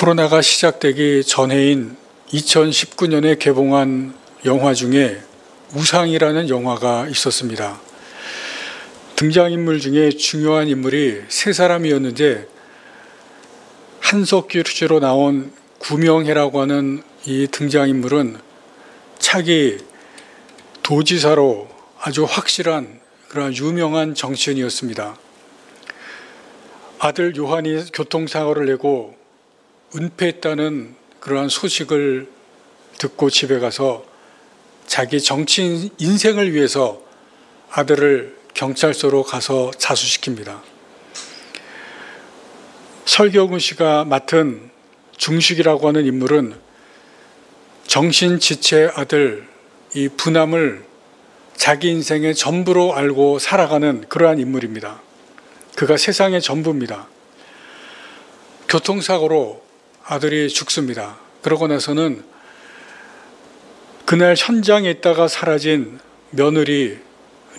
코로나가 시작되기 전해인 2019년에 개봉한 영화 중에 우상이라는 영화가 있었습니다. 등장인물 중에 중요한 인물이 세 사람이었는데 한석규로 나온 구명해라고 하는 이 등장인물은 차기 도지사로 아주 확실한 그런 유명한 정치인이었습니다. 아들 요한이 교통사고를 내고 은폐했다는 그러한 소식을 듣고 집에 가서 자기 정치인 인생을 위해서 아들을 경찰서로 가서 자수시킵니다. 설경구 씨가 맡은 중식이라고 하는 인물은 정신지체 아들 이 부남을 자기 인생의 전부로 알고 살아가는 그러한 인물입니다. 그가 세상의 전부입니다. 교통사고로 아들이 죽습니다. 그러고 나서는 그날 현장에 있다가 사라진 며느리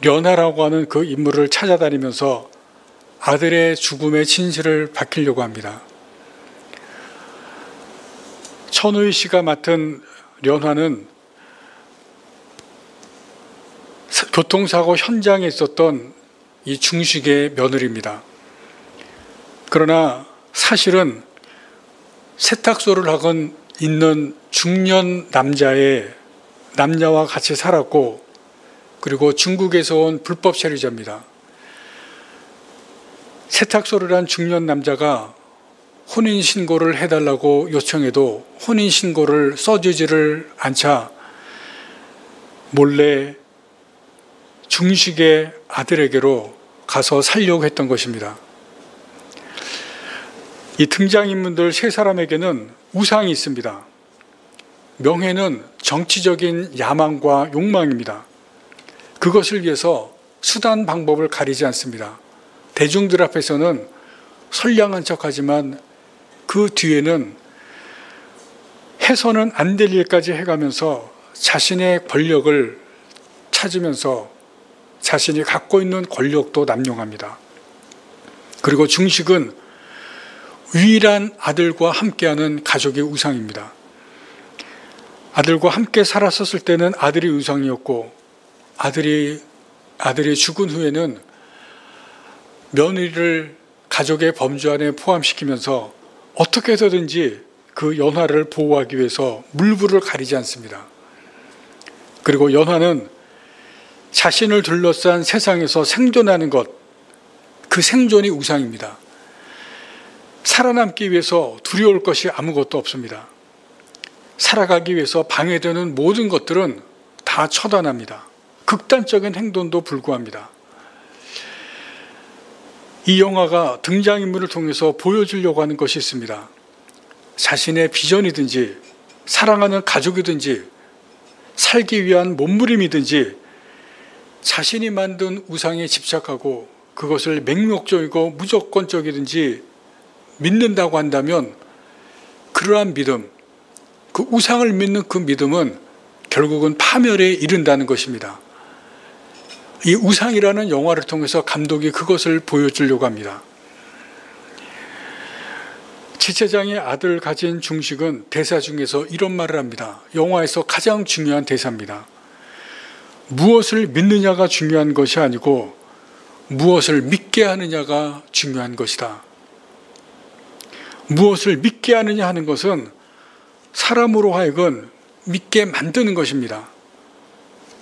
련하라고 하는 그 인물을 찾아다니면서 아들의 죽음의 진실을 밝히려고 합니다. 천우희 씨가 맡은 련하는 교통사고 현장에 있었던 이 중식의 며느리입니다. 그러나 사실은 세탁소를 하고 있는 중년 남자와 같이 살았고, 그리고 중국에서 온 불법 체류자입니다. 세탁소를 한 중년 남자가 혼인신고를 해달라고 요청해도 혼인신고를 써주지를 않자 몰래 중식의 아들에게로 가서 살려고 했던 것입니다. 이 등장인물들 세 사람에게는 우상이 있습니다. 명예는 정치적인 야망과 욕망입니다. 그것을 위해서 수단 방법을 가리지 않습니다. 대중들 앞에서는 선량한 척하지만 그 뒤에는 해서는 안 될 일까지 해가면서 자신의 권력을 찾으면서 자신이 갖고 있는 권력도 남용합니다. 그리고 중식은 유일한 아들과 함께하는 가족의 우상입니다. 아들과 함께 살았었을 때는 아들이 우상이었고, 아들이 죽은 후에는 며느리를 가족의 범주 안에 포함시키면서 어떻게 해서든지 그 연화를 보호하기 위해서 물불을 가리지 않습니다. 그리고 연화는 자신을 둘러싼 세상에서 생존하는 것, 그 생존이 우상입니다. 살아남기 위해서 두려울 것이 아무것도 없습니다. 살아가기 위해서 방해되는 모든 것들은 다 처단합니다. 극단적인 행동도 불구합니다. 이 영화가 등장인물을 통해서 보여주려고 하는 것이 있습니다. 자신의 비전이든지 사랑하는 가족이든지 살기 위한 몸부림이든지 자신이 만든 우상에 집착하고 그것을 맹목적이고 무조건적이든지 믿는다고 한다면 그러한 믿음, 그 우상을 믿는 그 믿음은 결국은 파멸에 이른다는 것입니다. 이 우상이라는 영화를 통해서 감독이 그것을 보여주려고 합니다. 지체장의 아들 가진 중식은 대사 중에서 이런 말을 합니다. 영화에서 가장 중요한 대사입니다. 무엇을 믿느냐가 중요한 것이 아니고 무엇을 믿게 하느냐가 중요한 것이다. 무엇을 믿게 하느냐 하는 것은 사람으로 하여금 믿게 만드는 것입니다.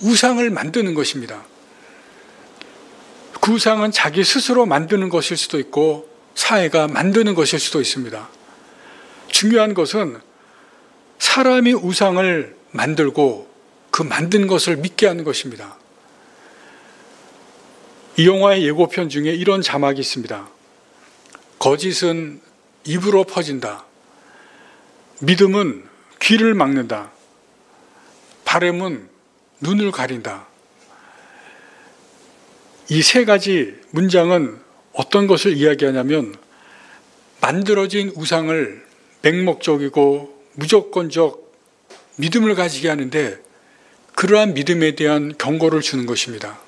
우상을 만드는 것입니다. 그 우상은 자기 스스로 만드는 것일 수도 있고 사회가 만드는 것일 수도 있습니다. 중요한 것은 사람이 우상을 만들고 그 만든 것을 믿게 하는 것입니다. 이 영화의 예고편 중에 이런 자막이 있습니다. 거짓은 입으로 퍼진다. 믿음은 귀를 막는다. 바램은 눈을 가린다. 이 세 가지 문장은 어떤 것을 이야기하냐면 만들어진 우상을 맹목적이고 무조건적 믿음을 가지게 하는데 그러한 믿음에 대한 경고를 주는 것입니다.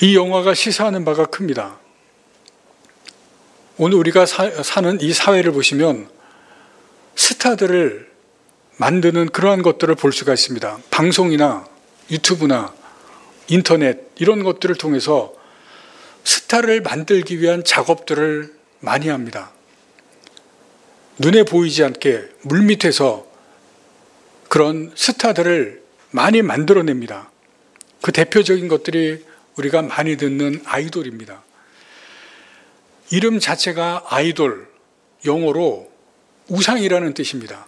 이 영화가 시사하는 바가 큽니다. 오늘 우리가 사는 이 사회를 보시면 스타들을 만드는 그러한 것들을 볼 수가 있습니다. 방송이나 유튜브나 인터넷 이런 것들을 통해서 스타를 만들기 위한 작업들을 많이 합니다. 눈에 보이지 않게 물밑에서 그런 스타들을 많이 만들어냅니다. 그 대표적인 것들이 우리가 많이 듣는 아이돌입니다. 이름 자체가 아이돌, 영어로 우상이라는 뜻입니다.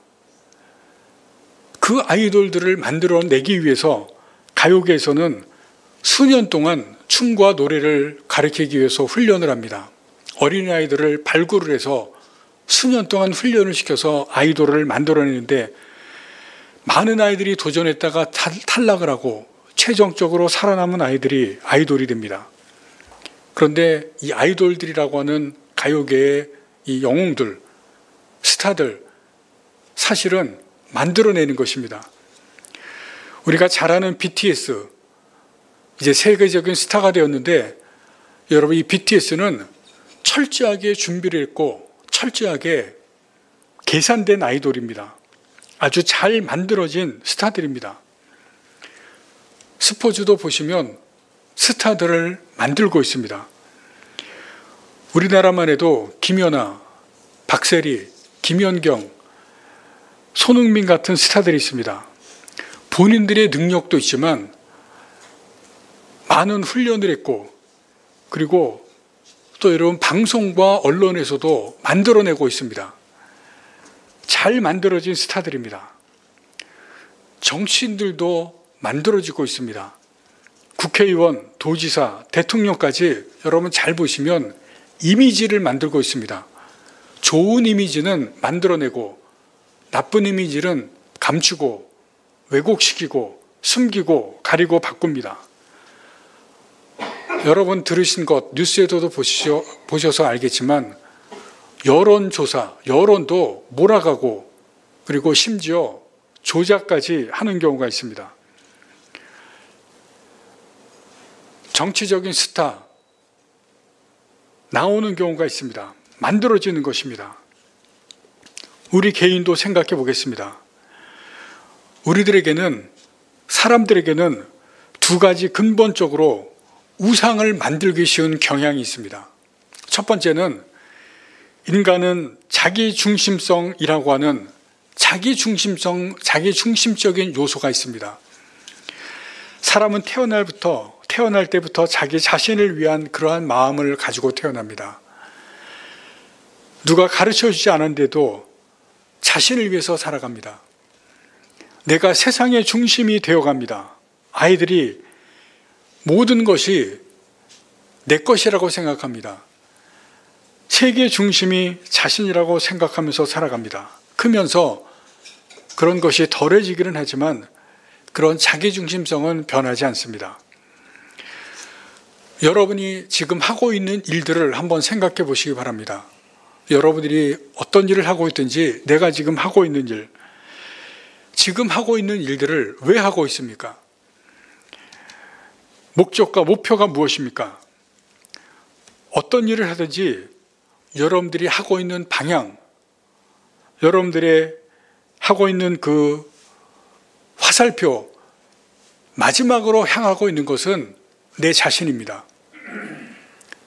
그 아이돌들을 만들어내기 위해서 가요계에서는 수년 동안 춤과 노래를 가르치기 위해서 훈련을 합니다. 어린아이들을 발굴을 해서 수년 동안 훈련을 시켜서 아이돌을 만들어내는데 많은 아이들이 도전했다가 탈락을 하고 최종적으로 살아남은 아이들이 아이돌이 됩니다. 그런데 이 아이돌들이라고 하는 가요계의 이 영웅들, 스타들, 사실은 만들어내는 것입니다. 우리가 잘 아는 BTS, 이제 세계적인 스타가 되었는데 여러분 이 BTS는 철저하게 준비를 했고 철저하게 계산된 아이돌입니다. 아주 잘 만들어진 스타들입니다. 스포츠도 보시면 스타들을 만들고 있습니다. 우리나라만 해도 김연아, 박세리, 김연경, 손흥민 같은 스타들이 있습니다. 본인들의 능력도 있지만 많은 훈련을 했고 그리고 또 여러분 방송과 언론에서도 만들어내고 있습니다. 잘 만들어진 스타들입니다. 정치인들도 만들어지고 있습니다. 국회의원, 도지사, 대통령까지 여러분 잘 보시면 이미지를 만들고 있습니다. 좋은 이미지는 만들어내고 나쁜 이미지는 감추고 왜곡시키고 숨기고 가리고 바꿉니다. 여러분 들으신 것 뉴스에서도 보셔서 알겠지만 여론조사, 여론도 몰아가고 그리고 심지어 조작까지 하는 경우가 있습니다. 정치적인 스타 나오는 경우가 있습니다. 만들어지는 것입니다. 우리 개인도 생각해 보겠습니다. 우리들에게는 사람들에게는 두 가지 근본적으로 우상을 만들기 쉬운 경향이 있습니다. 첫 번째는 인간은 자기중심성이라고 하는 자기중심적인 요소가 있습니다. 사람은 태어날 때부터 자기 자신을 위한 그러한 마음을 가지고 태어납니다. 누가 가르쳐주지 않은데도 자신을 위해서 살아갑니다. 내가 세상의 중심이 되어갑니다. 아이들이 모든 것이 내 것이라고 생각합니다. 세계 중심이 자신이라고 생각하면서 살아갑니다. 크면서 그런 것이 덜해지기는 하지만 그런 자기중심성은 변하지 않습니다. 여러분이 지금 하고 있는 일들을 한번 생각해 보시기 바랍니다. 여러분들이 어떤 일을 하고 있든지 내가 지금 하고 있는 일, 지금 하고 있는 일들을 왜 하고 있습니까? 목적과 목표가 무엇입니까? 어떤 일을 하든지 여러분들이 하고 있는 방향, 여러분들의 하고 있는 그 화살표, 마지막으로 향하고 있는 것은 내 자신입니다.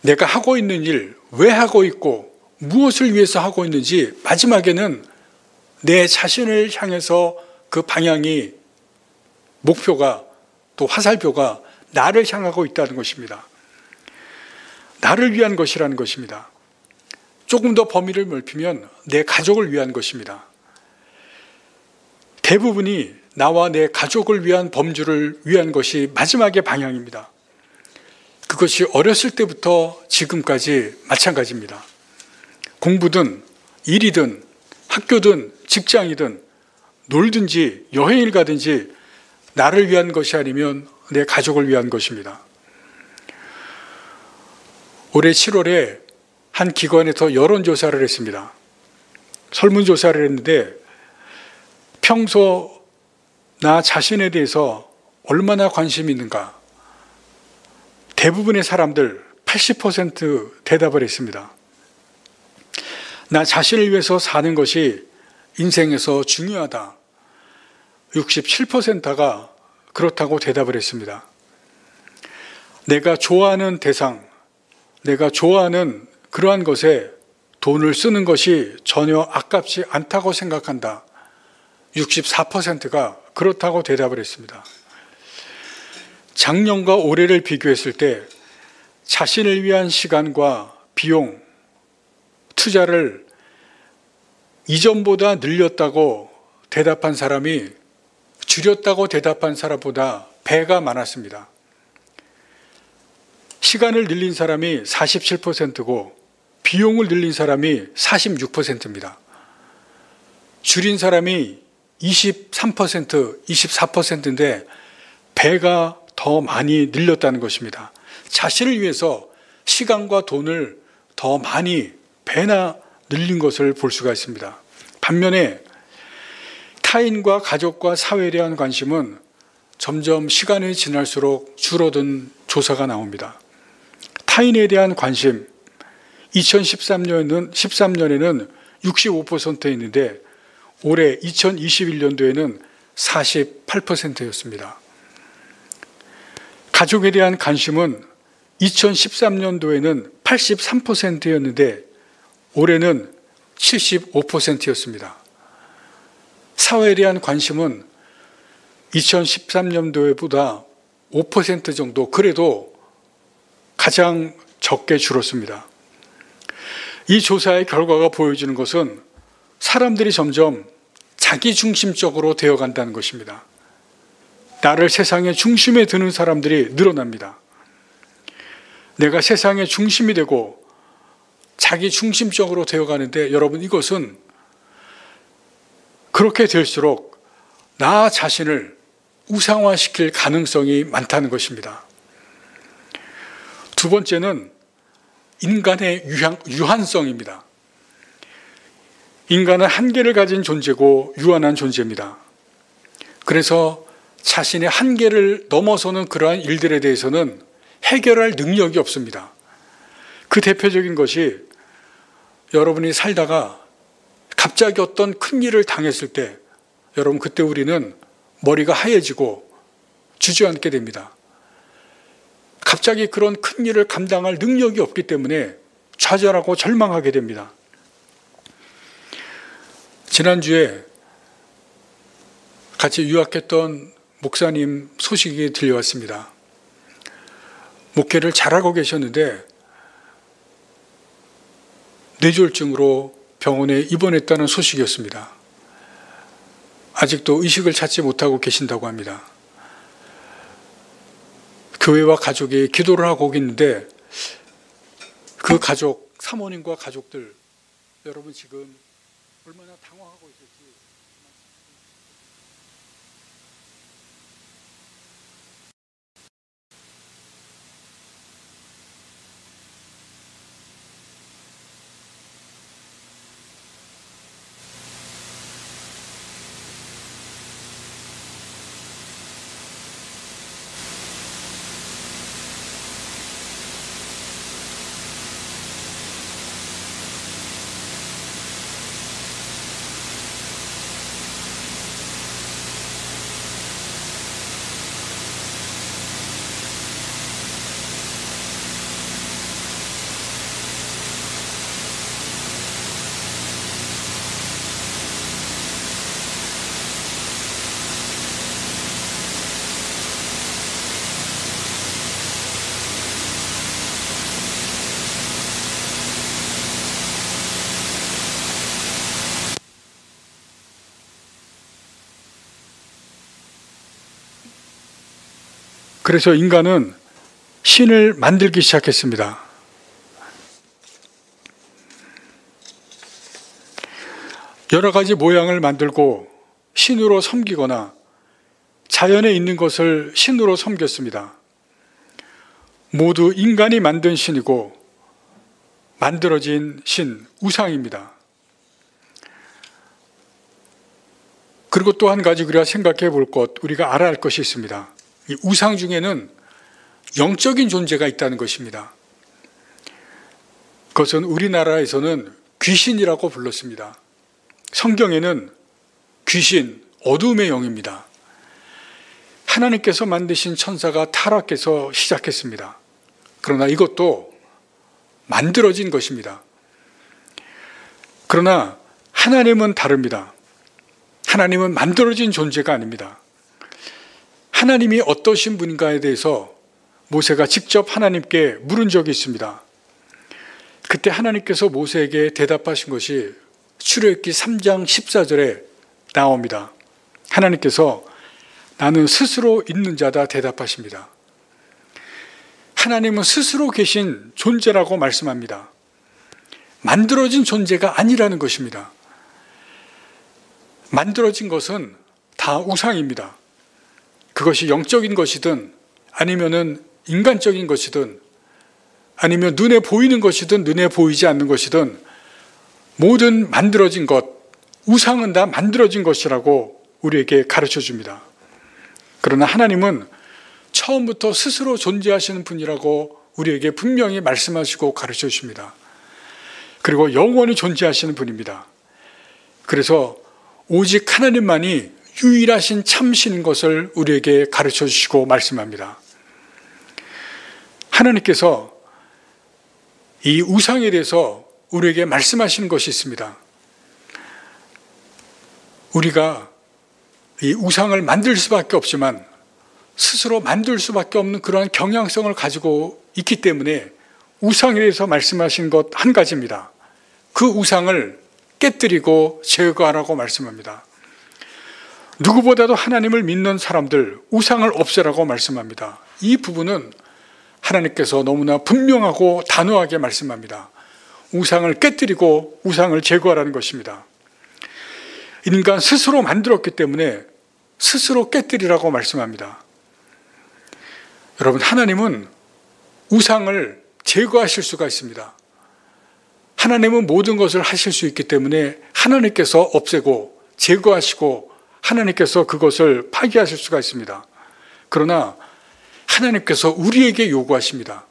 내가 하고 있는 일, 왜 하고 있고 무엇을 위해서 하고 있는지 마지막에는 내 자신을 향해서 그 방향이, 목표가, 또 화살표가 나를 향하고 있다는 것입니다. 나를 위한 것이라는 것입니다. 조금 더 범위를 넓히면 내 가족을 위한 것입니다. 대부분이 나와 내 가족을 위한 범주를 위한 것이 마지막의 방향입니다. 그것이 어렸을 때부터 지금까지 마찬가지입니다. 공부든 일이든 학교든 직장이든 놀든지 여행을 가든지 나를 위한 것이 아니면 내 가족을 위한 것입니다. 올해 7월에 한 기관에서 여론조사를 했습니다. 설문조사를 했는데 평소 나 자신에 대해서 얼마나 관심이 있는가? 대부분의 사람들 80% 대답을 했습니다. 나 자신을 위해서 사는 것이 인생에서 중요하다. 67%가 그렇다고 대답을 했습니다. 내가 좋아하는 대상, 내가 좋아하는 그러한 것에 돈을 쓰는 것이 전혀 아깝지 않다고 생각한다. 64%가 그렇다고 대답을 했습니다. 작년과 올해를 비교했을 때 자신을 위한 시간과 비용, 투자를 이전보다 늘렸다고 대답한 사람이 줄였다고 대답한 사람보다 배가 많았습니다. 시간을 늘린 사람이 47%고 비용을 늘린 사람이 46%입니다. 줄인 사람이 23%, 24%인데 배가 더 많이 늘렸다는 것입니다. 자신을 위해서 시간과 돈을 더 많이 배나 늘린 것을 볼 수가 있습니다. 반면에 타인과 가족과 사회에 대한 관심은 점점 시간이 지날수록 줄어든 조사가 나옵니다. 타인에 대한 관심, 2013년에는 65%였는데 올해 2021년도에는 48%였습니다. 가족에 대한 관심은 2013년도에는 83%였는데 올해는 75%였습니다. 사회에 대한 관심은 2013년도보다 5% 정도, 그래도 가장 적게 줄었습니다. 이 조사의 결과가 보여주는 것은 사람들이 점점 자기중심적으로 되어간다는 것입니다. 나를 세상의 중심에 드는 사람들이 늘어납니다. 내가 세상의 중심이 되고 자기중심적으로 되어가는데 여러분, 이것은 그렇게 될수록 나 자신을 우상화시킬 가능성이 많다는 것입니다. 두 번째는 인간의 유한성입니다. 인간은 한계를 가진 존재고 유한한 존재입니다. 그래서 자신의 한계를 넘어서는 그러한 일들에 대해서는 해결할 능력이 없습니다. 그 대표적인 것이 여러분이 살다가 갑자기 어떤 큰 일을 당했을 때 여러분, 그때 우리는 머리가 하얘지고 주저앉게 됩니다. 갑자기 그런 큰 일을 감당할 능력이 없기 때문에 좌절하고 절망하게 됩니다. 지난주에 같이 유학했던 목사님 소식이 들려왔습니다. 목회를 잘하고 계셨는데 뇌졸중으로 병원에 입원했다는 소식이었습니다. 아직도 의식을 찾지 못하고 계신다고 합니다. 교회와 가족이 기도를 하고 있는데 그 가족, 사모님과 가족들, 여러분 지금 얼마나 당황하고 있을지. 그래서 인간은 신을 만들기 시작했습니다. 여러 가지 모양을 만들고 신으로 섬기거나 자연에 있는 것을 신으로 섬겼습니다. 모두 인간이 만든 신이고 만들어진 신, 우상입니다. 그리고 또 한 가지 우리가 생각해 볼 것, 우리가 알아야 할 것이 있습니다. 이 우상 중에는 영적인 존재가 있다는 것입니다. 그것은 우리나라에서는 귀신이라고 불렀습니다. 성경에는 귀신, 어둠의 영입니다. 하나님께서 만드신 천사가 타락해서 시작했습니다. 그러나 이것도 만들어진 것입니다. 그러나 하나님은 다릅니다. 하나님은 만들어진 존재가 아닙니다. 하나님이 어떠신 분인가에 대해서 모세가 직접 하나님께 물은 적이 있습니다. 그때 하나님께서 모세에게 대답하신 것이 출애굽기 3장 14절에 나옵니다. 하나님께서 나는 스스로 있는 자다 대답하십니다. 하나님은 스스로 계신 존재라고 말씀합니다. 만들어진 존재가 아니라는 것입니다. 만들어진 것은 다 우상입니다. 그것이 영적인 것이든 아니면은 인간적인 것이든 아니면 눈에 보이는 것이든 눈에 보이지 않는 것이든 모든 만들어진 것, 우상은 다 만들어진 것이라고 우리에게 가르쳐 줍니다. 그러나 하나님은 처음부터 스스로 존재하시는 분이라고 우리에게 분명히 말씀하시고 가르쳐 주십니다. 그리고 영원히 존재하시는 분입니다. 그래서 오직 하나님만이 유일하신 참신인 것을 우리에게 가르쳐 주시고 말씀합니다. 하나님께서 이 우상에 대해서 우리에게 말씀하시는 것이 있습니다. 우리가 이 우상을 만들 수밖에 없지만 스스로 만들 수밖에 없는 그러한 경향성을 가지고 있기 때문에 우상에 대해서 말씀하신 것 한 가지입니다. 그 우상을 깨뜨리고 제거하라고 말씀합니다. 누구보다도 하나님을 믿는 사람들, 우상을 없애라고 말씀합니다. 이 부분은 하나님께서 너무나 분명하고 단호하게 말씀합니다. 우상을 깨뜨리고 우상을 제거하라는 것입니다. 인간 스스로 만들었기 때문에 스스로 깨뜨리라고 말씀합니다. 여러분, 하나님은 우상을 제거하실 수가 있습니다. 하나님은 모든 것을 하실 수 있기 때문에 하나님께서 없애고 제거하시고 하나님께서 그것을 파괴하실 수가 있습니다. 그러나 하나님께서 우리에게 요구하십니다.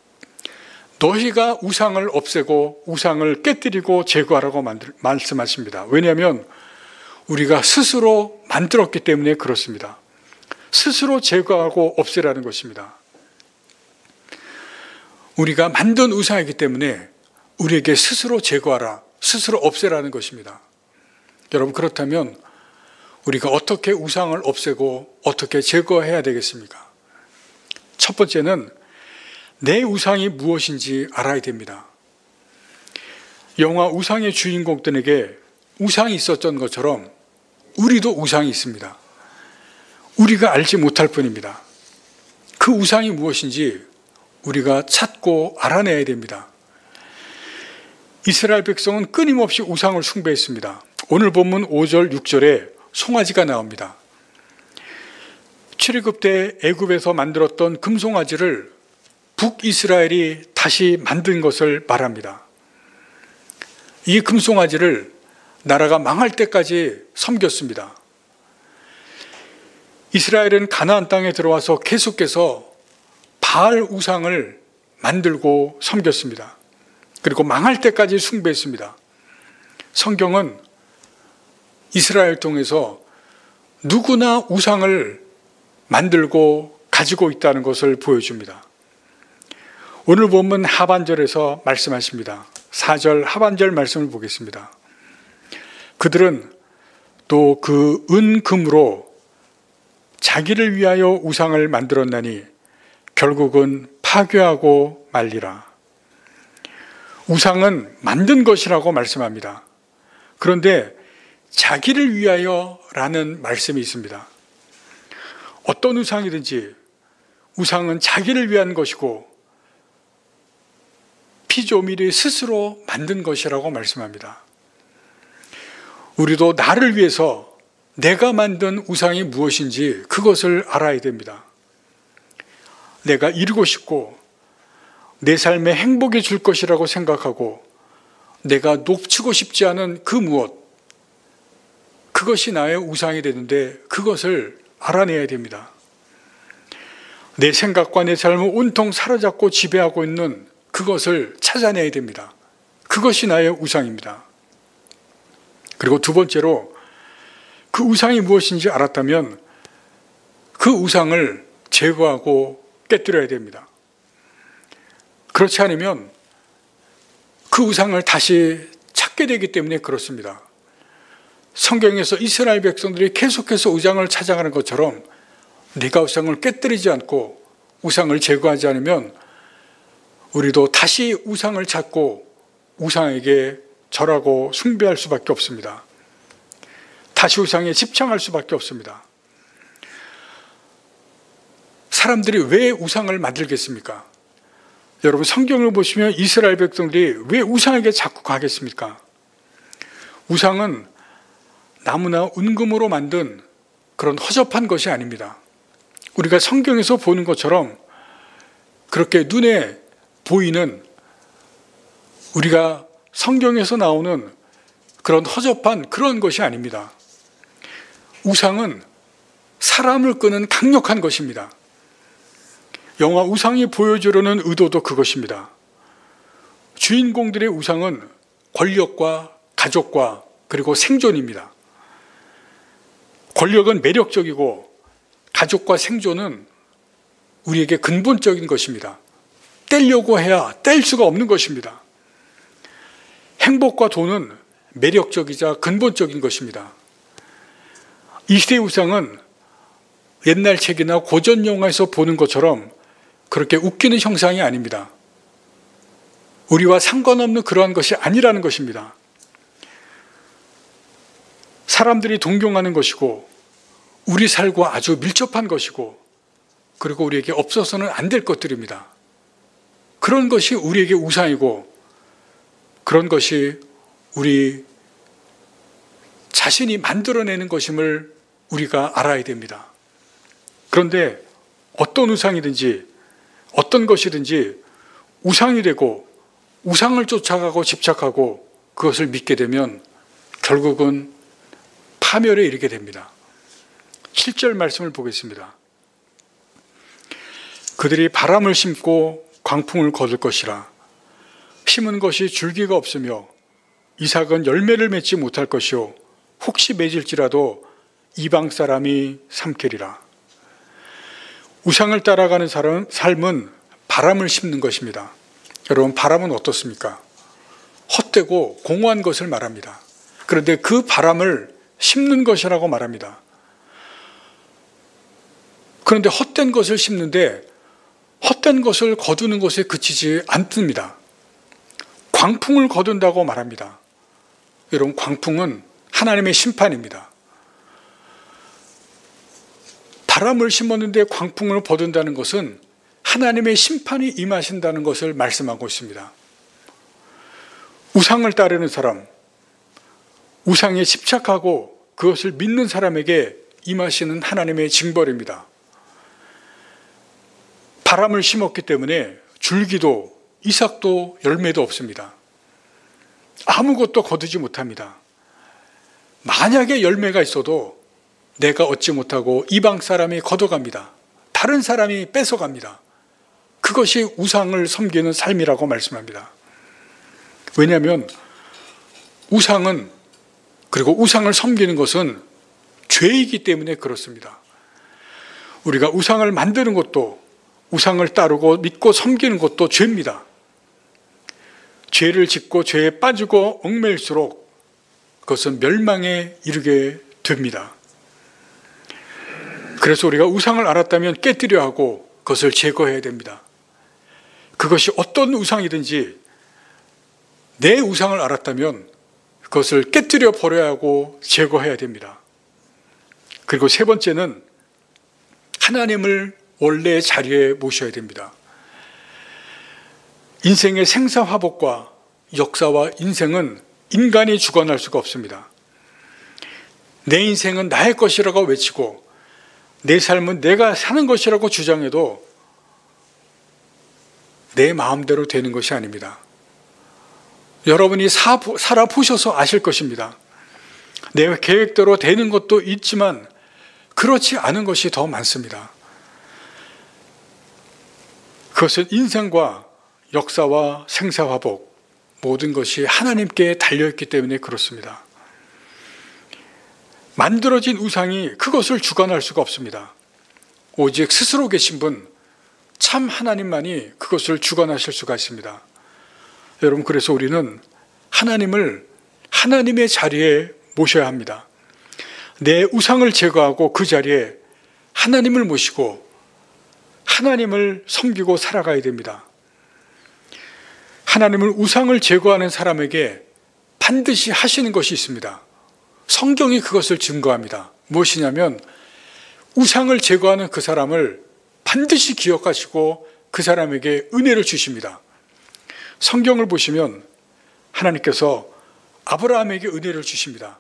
너희가 우상을 없애고 우상을 깨뜨리고 제거하라고 말씀하십니다. 왜냐하면 우리가 스스로 만들었기 때문에 그렇습니다. 스스로 제거하고 없애라는 것입니다. 우리가 만든 우상이기 때문에 우리에게 스스로 제거하라, 스스로 없애라는 것입니다. 여러분, 그렇다면 우리가 어떻게 우상을 없애고 어떻게 제거해야 되겠습니까? 첫 번째는 내 우상이 무엇인지 알아야 됩니다. 영화 우상의 주인공들에게 우상이 있었던 것처럼 우리도 우상이 있습니다. 우리가 알지 못할 뿐입니다. 그 우상이 무엇인지 우리가 찾고 알아내야 됩니다. 이스라엘 백성은 끊임없이 우상을 숭배했습니다. 오늘 본문 5절, 6절에 송아지가 나옵니다. 출애굽 때 애굽에서 만들었던 금송아지를 북이스라엘이 다시 만든 것을 말합니다. 이 금송아지를 나라가 망할 때까지 섬겼습니다. 이스라엘은 가나안 땅에 들어와서 계속해서 바알 우상을 만들고 섬겼습니다. 그리고 망할 때까지 숭배했습니다. 성경은 이스라엘 통해서 누구나 우상을 만들고 가지고 있다는 것을 보여줍니다. 오늘 본문 하반절에서 말씀하십니다. 4절 하반절 말씀을 보겠습니다. 그들은 또 그 은금으로 자기를 위하여 우상을 만들었나니 결국은 파괴하고 말리라. 우상은 만든 것이라고 말씀합니다. 그런데 자기를 위하여라는 말씀이 있습니다. 어떤 우상이든지 우상은 자기를 위한 것이고 피조물이 스스로 만든 것이라고 말씀합니다. 우리도 나를 위해서 내가 만든 우상이 무엇인지 그것을 알아야 됩니다. 내가 이루고 싶고 내 삶에 행복이 줄 것이라고 생각하고 내가 놓치고 싶지 않은 그 무엇, 그것이 나의 우상이 되는데 그것을 알아내야 됩니다. 내 생각과 내 삶을 온통 사로잡고 지배하고 있는 그것을 찾아내야 됩니다. 그것이 나의 우상입니다. 그리고 두 번째로 그 우상이 무엇인지 알았다면 그 우상을 제거하고 깨뜨려야 됩니다. 그렇지 않으면 그 우상을 다시 찾게 되기 때문에 그렇습니다. 성경에서 이스라엘 백성들이 계속해서 우상을 찾아가는 것처럼 네가 우상을 깨뜨리지 않고 우상을 제거하지 않으면 우리도 다시 우상을 찾고 우상에게 절하고 숭배할 수밖에 없습니다. 다시 우상에 집착할 수밖에 없습니다. 사람들이 왜 우상을 만들겠습니까? 여러분 성경을 보시면 이스라엘 백성들이 왜 우상에게 자꾸 가겠습니까? 우상은 나무나 은금으로 만든 그런 허접한 것이 아닙니다. 우리가 성경에서 보는 것처럼 그렇게 눈에 보이는 우리가 성경에서 나오는 그런 허접한 그런 것이 아닙니다. 우상은 사람을 끄는 강력한 것입니다. 영화 우상이 보여주려는 의도도 그것입니다. 주인공들의 우상은 권력과 가족과 그리고 생존입니다. 권력은 매력적이고 가족과 생존은 우리에게 근본적인 것입니다. 떼려고 해야 뗄 수가 없는 것입니다. 행복과 돈은 매력적이자 근본적인 것입니다. 이 시대의 우상은 옛날 책이나 고전 영화에서 보는 것처럼 그렇게 웃기는 형상이 아닙니다. 우리와 상관없는 그러한 것이 아니라는 것입니다. 사람들이 동경하는 것이고 우리 삶과 아주 밀접한 것이고 그리고 우리에게 없어서는 안 될 것들입니다. 그런 것이 우리에게 우상이고 그런 것이 우리 자신이 만들어내는 것임을 우리가 알아야 됩니다. 그런데 어떤 우상이든지 어떤 것이든지 우상이 되고 우상을 쫓아가고 집착하고 그것을 믿게 되면 결국은 파멸에 이르게 됩니다. 7절 말씀을 보겠습니다. 그들이 바람을 심고 광풍을 거둘 것이라. 심은 것이 줄기가 없으며 이삭은 열매를 맺지 못할 것이요 혹시 맺을지라도 이방 사람이 삼키리라. 우상을 따라가는 삶은 바람을 심는 것입니다. 여러분 바람은 어떻습니까? 헛되고 공허한 것을 말합니다. 그런데 그 바람을 심는 것이라고 말합니다. 그런데 헛된 것을 심는데 헛된 것을 거두는 것에 그치지 않습니다. 광풍을 거둔다고 말합니다. 여러분 광풍은 하나님의 심판입니다. 바람을 심었는데 광풍을 거둔다는 것은 하나님의 심판이 임하신다는 것을 말씀하고 있습니다. 우상을 따르는 사람, 우상에 집착하고 그것을 믿는 사람에게 임하시는 하나님의 징벌입니다. 바람을 심었기 때문에 줄기도 이삭도 열매도 없습니다. 아무것도 거두지 못합니다. 만약에 열매가 있어도 내가 얻지 못하고 이방 사람이 걷어갑니다. 다른 사람이 뺏어갑니다. 그것이 우상을 섬기는 삶이라고 말씀합니다. 왜냐하면 우상은 그리고 우상을 섬기는 것은 죄이기 때문에 그렇습니다. 우리가 우상을 만드는 것도 우상을 따르고 믿고 섬기는 것도 죄입니다. 죄를 짓고 죄에 빠지고 얽매일수록 그것은 멸망에 이르게 됩니다. 그래서 우리가 우상을 알았다면 깨뜨려 하고 그것을 제거해야 됩니다. 그것이 어떤 우상이든지 내 우상을 알았다면 그것을 깨뜨려 버려야 하고 제거해야 됩니다. 그리고 세 번째는 하나님을 원래의 자리에 모셔야 됩니다. 인생의 생사화복과 역사와 인생은 인간이 주관할 수가 없습니다. 내 인생은 나의 것이라고 외치고 내 삶은 내가 사는 것이라고 주장해도 내 마음대로 되는 것이 아닙니다. 여러분이 살아보셔서 아실 것입니다. 내 계획대로 되는 것도 있지만 그렇지 않은 것이 더 많습니다. 그것은 인생과 역사와 생사화복 모든 것이 하나님께 달려있기 때문에 그렇습니다. 만들어진 우상이 그것을 주관할 수가 없습니다. 오직 스스로 계신 분, 참 하나님만이 그것을 주관하실 수가 있습니다. 여러분, 그래서 우리는 하나님을 하나님의 자리에 모셔야 합니다. 내 우상을 제거하고 그 자리에 하나님을 모시고 하나님을 섬기고 살아가야 됩니다. 하나님을 우상을 제거하는 사람에게 반드시 하시는 것이 있습니다. 성경이 그것을 증거합니다. 무엇이냐면 우상을 제거하는 그 사람을 반드시 기억하시고 그 사람에게 은혜를 주십니다. 성경을 보시면 하나님께서 아브라함에게 은혜를 주십니다.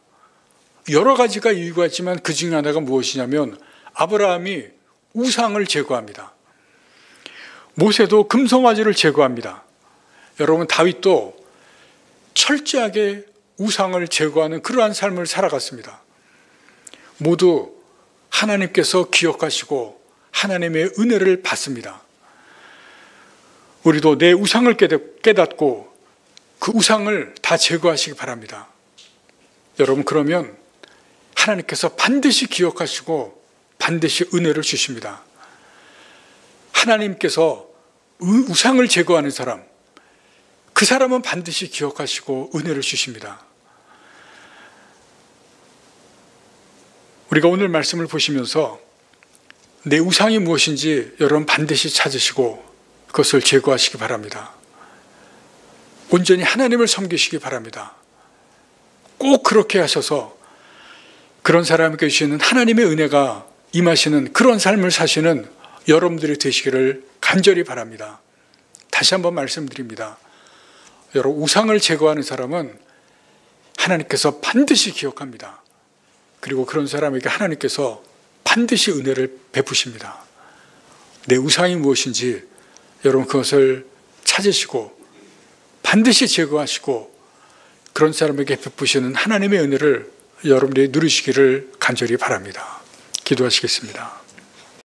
여러 가지가 이유가 있지만 그 중에 하나가 무엇이냐면 아브라함이 우상을 제거합니다. 모세도 금송아지를 제거합니다. 여러분, 다윗도 철저하게 우상을 제거하는 그러한 삶을 살아갔습니다. 모두 하나님께서 기억하시고 하나님의 은혜를 받습니다. 우리도 내 우상을 깨닫고 그 우상을 다 제거하시기 바랍니다. 여러분, 그러면 하나님께서 반드시 기억하시고 반드시 은혜를 주십니다. 하나님께서 우상을 제거하는 사람, 그 사람은 반드시 기억하시고 은혜를 주십니다. 우리가 오늘 말씀을 보시면서 내 우상이 무엇인지 여러분 반드시 찾으시고 그것을 제거하시기 바랍니다. 온전히 하나님을 섬기시기 바랍니다. 꼭 그렇게 하셔서 그런 사람에게 주시는 하나님의 은혜가 임하시는 그런 삶을 사시는 여러분들이 되시기를 간절히 바랍니다. 다시 한번 말씀드립니다. 여러분, 우상을 제거하는 사람은 하나님께서 반드시 기억합니다. 그리고 그런 사람에게 하나님께서 반드시 은혜를 베푸십니다. 내 우상이 무엇인지 여러분 그것을 찾으시고 반드시 제거하시고 그런 사람에게 베푸시는 하나님의 은혜를 여러분들이 누리시기를 간절히 바랍니다. 기도하시겠습니다.